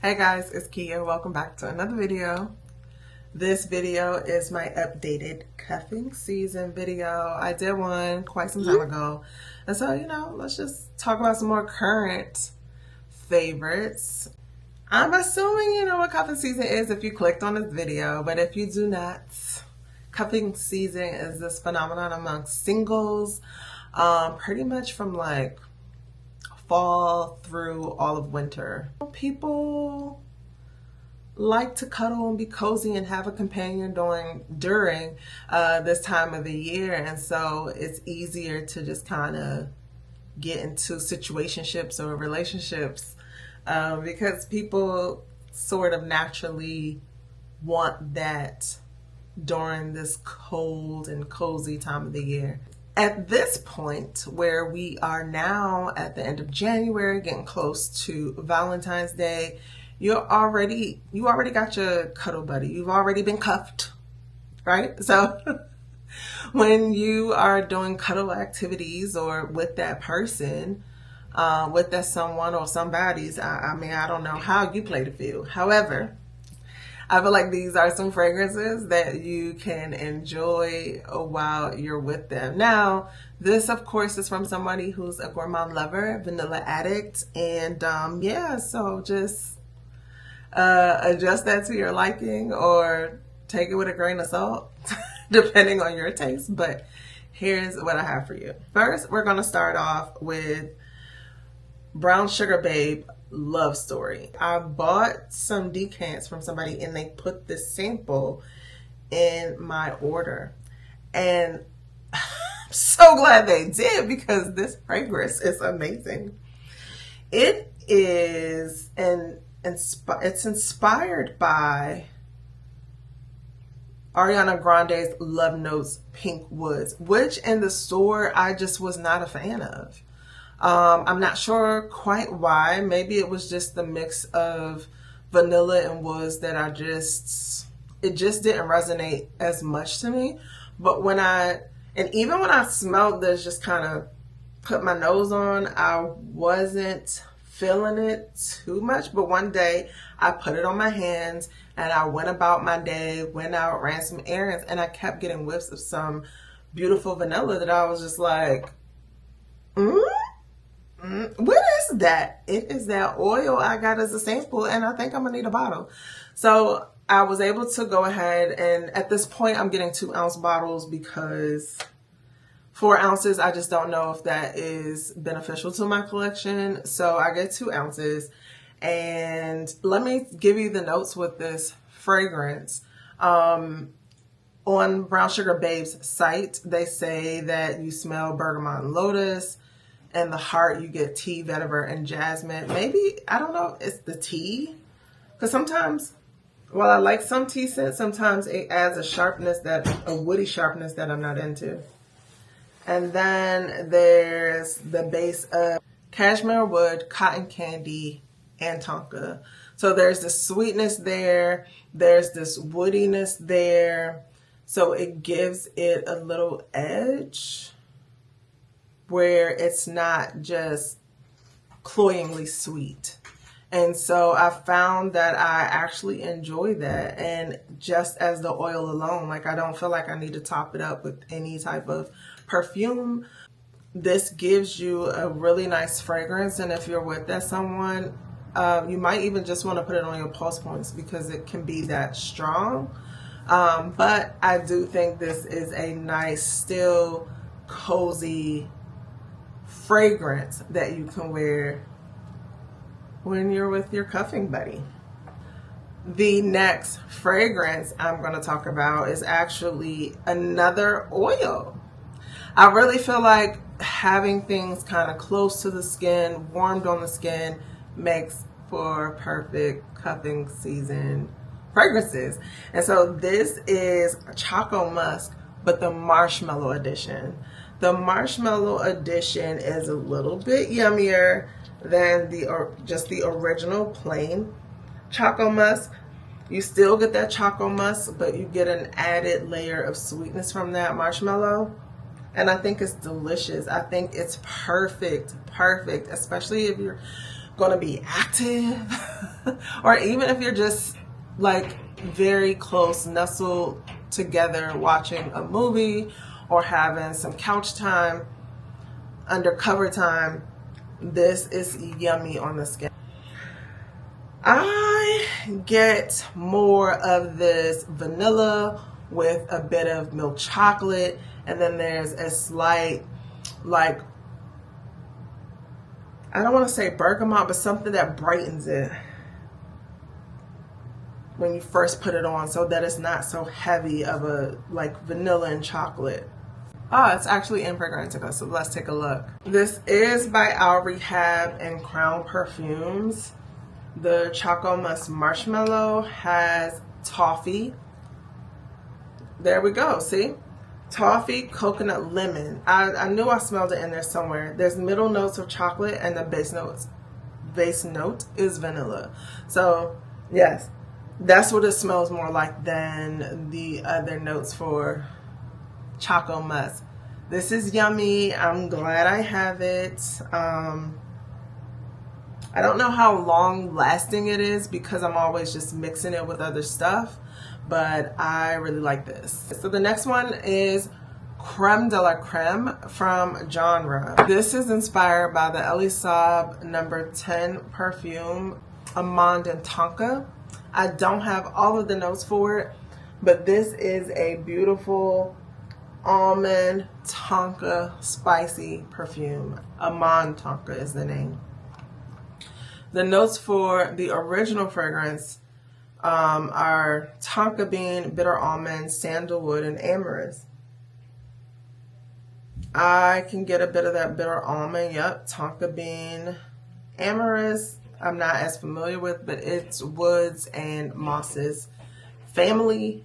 Hey guys, it's Kia. Welcome back to another video. This video is my updated cuffing season video. I did one quite some time ago. And so, let's just talk about some more current favorites. I'm assuming you know what cuffing season is if you clicked on this video, but if you do not, cuffing season is this phenomenon amongst singles, pretty much from like fall through all of winter. People like to cuddle and be cozy and have a companion during this time of the year, and so it's easier to just kind of get into situationships or relationships because people sort of naturally want that during this cold and cozy time of the year. At this point, where we are now at the end of January, getting close to Valentine's Day, you already got your cuddle buddy. You've already been cuffed, right? So when you are doing cuddle activities or with that person, with that someone or somebody's, I don't know how you play the field. However, I feel like these are some fragrances that you can enjoy while you're with them. Now, this, of course, is from somebody who's a gourmand lover, vanilla addict, and so just adjust that to your liking or take it with a grain of salt, depending on your taste. But here's what I have for you. First, we're going to start off with Brown Sugar Babe Love Story. I bought some decants from somebody and they put this sample in my order, and I'm so glad they did because this fragrance is amazing. It is it's inspired by Ariana Grande's Love Notes Pink Woods, which in the store I just was not a fan of. I'm not sure quite why. Maybe it was just the mix of vanilla and woods that it just didn't resonate as much to me. But even when I smelled this, just kind of put my nose on, I wasn't feeling it too much. But one day I put it on my hands and I went about my day, went out, ran some errands, and I kept getting whiffs of some beautiful vanilla that I was just like, what is that? It is that oil I got as a sample, and I think I'm gonna need a bottle. So I was able to go ahead, and at this point I'm getting 2-ounce bottles because 4 ounces, I just don't know if that is beneficial to my collection. So I get 2 ounces, and let me give you the notes with this fragrance. On Brown Sugar Babe's site, they say that you smell bergamot and lotus. And the heart, you get tea, vetiver, and jasmine. Maybe, I don't know, it's the tea. Because sometimes, while I like some tea scents, sometimes it adds a woody sharpness that I'm not into. And then there's the base of cashmere wood, cotton candy, and tonka. So there's this sweetness there. There's this woodiness there. So it gives it a little edge where it's not just cloyingly sweet. And so I found that I actually enjoy that. And just as the oil alone, like I don't feel like I need to top it up with any type of perfume. This gives you a really nice fragrance. And if you're with that someone, you might even just want to put it on your pulse points because it can be that strong. But I do think this is a nice, still cozy fragrance that you can wear when you're with your cuffing buddy. The next fragrance I'm going to talk about is actually another oil. I really feel like having things kind of close to the skin, warmed on the skin, makes for perfect cuffing season fragrances. And so this is Choco Musk, but the marshmallow edition. The marshmallow edition is a little bit yummier than just the original plain Choco Musk. You still get that Choco Musk, but you get an added layer of sweetness from that marshmallow. And I think it's delicious. I think it's perfect, especially if you're going to be active or even if you're just like very close, nestled together watching a movie or having some couch time, undercover time, this is yummy on the skin. I get more of this vanilla with a bit of milk chocolate, and then there's a slight, like, I don't want to say bergamot, but something that brightens it when you first put it on, so that it's not so heavy of a like vanilla and chocolate. Oh, it's actually in Fragrantica, so let's take a look. This is by Our Rehab and Crown Perfumes. The Choco Musk Marshmallow has toffee. There we go, see? Toffee, coconut, lemon. I knew I smelled it in there somewhere. There's middle notes of chocolate, and the base note is vanilla. So yes, that's what it smells more like than the other notes for Choco Musk. This is yummy. I'm glad I have it. I don't know how long lasting it is because I'm always just mixing it with other stuff, but I really like this. So the next one is Creme de la Creme from Genre. This is inspired by the Elie Saab No. 10 perfume, Amande and Tonka. I don't have all of the notes for it, but this is a beautiful almond tonka spicy perfume. Amande Tonka is the name. The notes for the original fragrance are tonka bean, bitter almond, sandalwood, and amorous. I can get a bit of that bitter almond, yep, tonka bean, amorous. I'm not as familiar with, but it's woods and mosses family,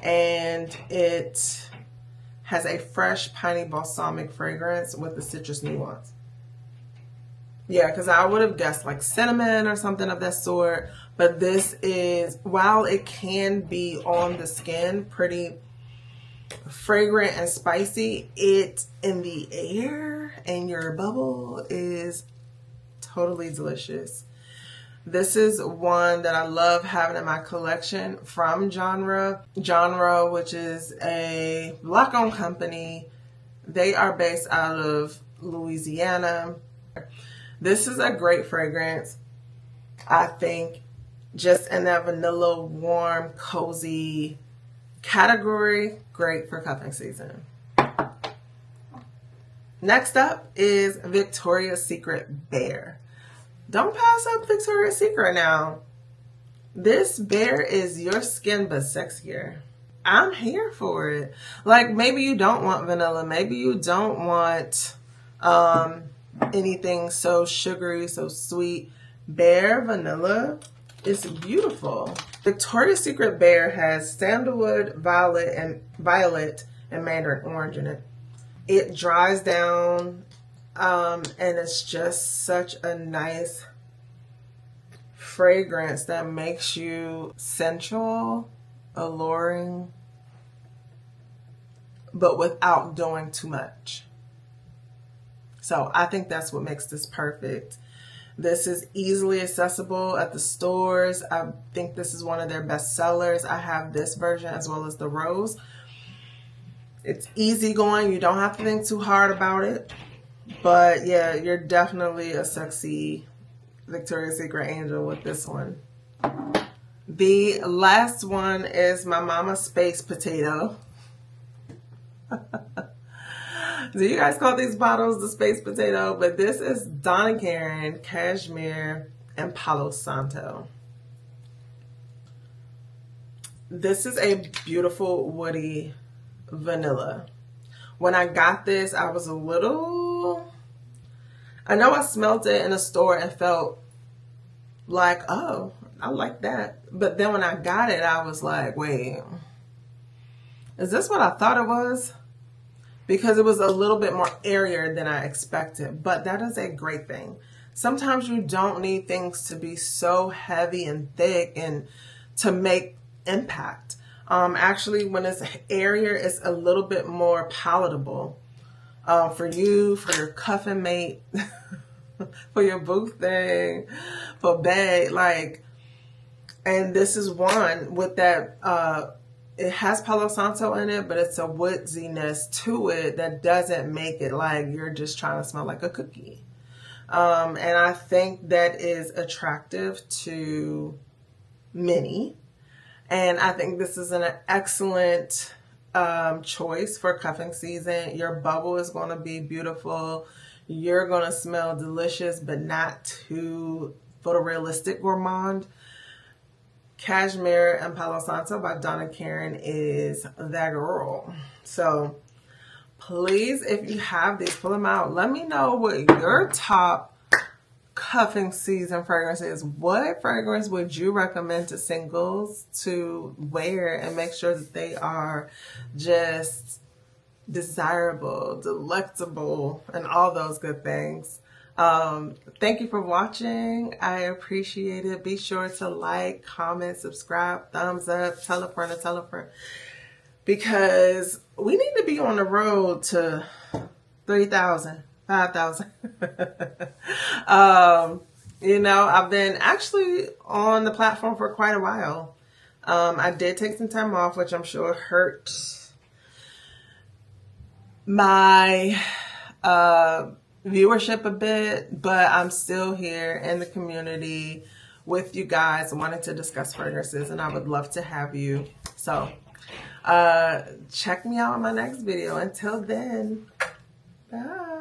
and it has a fresh piney balsamic fragrance with the citrus nuance. Yeah, because I would have guessed like cinnamon or something of that sort, but this is, while it can be on the skin pretty fragrant and spicy, it in the air and your bubble is totally delicious. This is one that I love having in my collection from Genre. Genre, which is a Black-owned company. They are based out of Louisiana. This is a great fragrance. I think just in that vanilla, warm, cozy category, great for cuffing season. Next up is Victoria's Secret Bear. Don't pass up Victoria's Secret now. This bear is your skin but sexier. I'm here for it. Like, maybe you don't want vanilla. Maybe you don't want anything so sugary, so sweet. Bear vanilla is beautiful. Victoria's Secret Bear has sandalwood, violet, and mandarin orange in it. It dries down, and it's just such a nice fragrance that makes you sensual, alluring, but without doing too much. So I think that's what makes this perfect. This is easily accessible at the stores. I think this is one of their best sellers. I have this version as well as the rose. It's easygoing. You don't have to think too hard about it. But yeah, you're definitely a sexy Victoria's Secret angel with this one. The last one is my Mama Space Potato. Do you guys call these bottles the Space Potato? But this is Donna Karan, Cashmere, and Palo Santo. This is a beautiful woody vanilla. When I got this, I was a little, I know I smelled it in a store and felt like, oh, I like that. But then when I got it, I was like, wait, is this what I thought it was? Because it was a little bit more airier than I expected. But that is a great thing. Sometimes you don't need things to be so heavy and thick and to make impact. Actually, when it's airier, it's a little bit more palatable for you, for your cuffing mate. for your booth thing, for bed, like, and this is one with that, it has Palo Santo in it, but it's a woodsiness to it that doesn't make it like you're just trying to smell like a cookie. And I think that is attractive to many. And I think this is an excellent choice for cuffing season. Your bubble is going to be beautiful. You're going to smell delicious, but not too photorealistic gourmand. Cashmere and Palo Santo by Donna Karan is that girl. So please, if you have these, pull them out. Let me know what your top cuffing season fragrance is. What fragrance would you recommend to singles to wear and make sure that they are just desirable, delectable, and all those good things? Thank you for watching. I appreciate it. Be sure to like, comment, subscribe, thumbs up, tell a friend, because we need to be on the road to 3,000, 5,000. You know, I've been actually on the platform for quite a while. I did take some time off, which I'm sure hurt my viewership a bit, but I'm still here in the community with you guys wanting to discuss fragrances, and I would love to have you. So check me out on my next video. Until then, bye.